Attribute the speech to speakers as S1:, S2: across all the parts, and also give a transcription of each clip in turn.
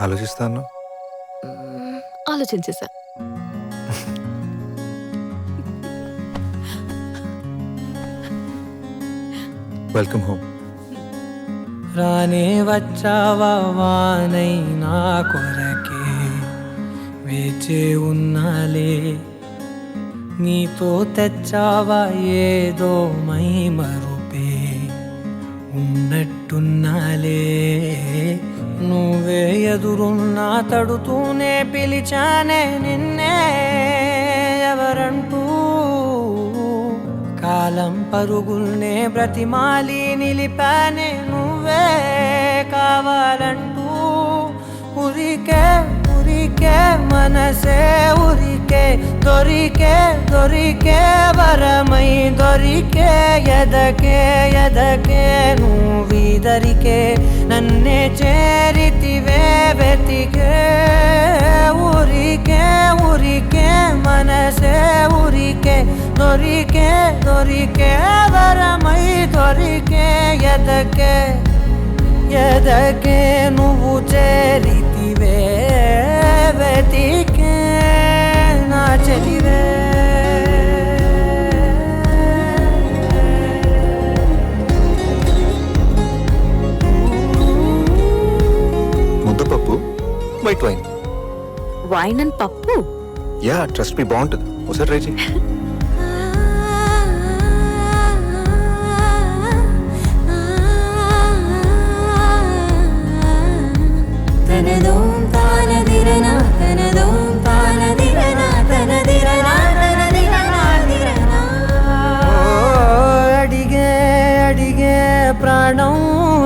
S1: ఆలోచిస్తాను.
S2: ఆలోచించేసా.
S1: Welcome home.
S3: రానే వచ్చావా వానై నా కొరకే వేచే ఉన్నాలే, నీతో తెచ్చావా ఏదో మై మరుపే ఉన్నట్టున్నాలే, నువ్వే ఎదురున్నా తడుతూనే పిలిచానే నిన్నే ఎవరంటూ, కాలం పరుగుల్నే బ్రతిమాలి నిలిపానే నువ్వే కావాలంటూ, ఉరికే ఉరికే మనసే ఉరికే దొరికే దొరికే వరమై దొరికే ఎదకే ఎదకే నువ్విదరికే నన్నే చేరితివే వెతికే, ఉరికే ఉరికే మనసే ఉరికే దొరికే దొరికే వరమై దొరికే ఎదకే ఎదకే నువ్వు చేరితివే వెతికే నా చెలివే.
S1: ముద్దపప్పు, వైట్ వైన్.
S2: వైన్ అండ్ పప్పు.
S1: యా, ట్రస్ట్ మీ, బాగుంటుంది. ఒకసారి ట్రై చేయి.
S3: అడిగే అడిగే ప్రాణం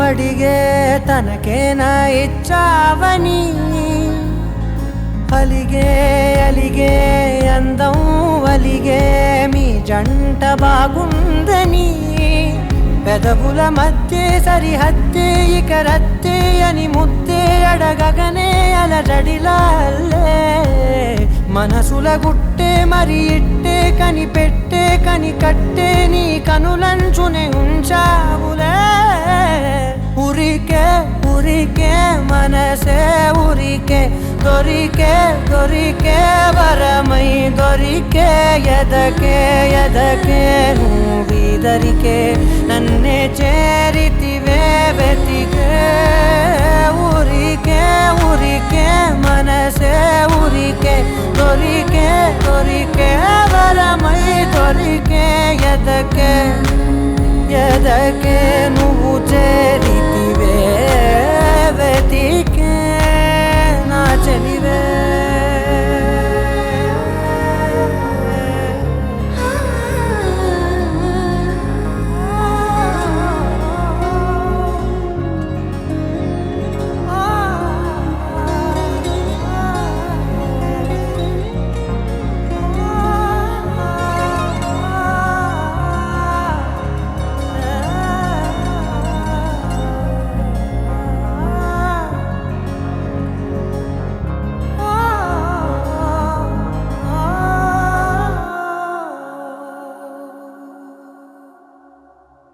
S3: అడిగే తనకేనా ఇచ్చావని, అలిగే అలిగే అందం అలిగే మీ జంట బాగుందని, పెదవుల మధ్య సరిహద్దే ఇక రత్తే అని ముద్దే అడగగనే అలజడిలాల్లే, మనసుల గుట్టే మరి ఇట్టే కనిపెట్టే కని కట్టే నీ కనులంచునే ఉంచావులే, ఉరికే ఉరికే మనసే ఉరికే దొరికే దొరికే వరమై దొరికే ఎదకే ఎదకే నువ్విదరికే నన్నే చేరితివే వెతికే, ఉరికే ఉరికే మనసే ఉరికే దొరికే దొరికే వరమై దొరికే ఎదకే ఎదకే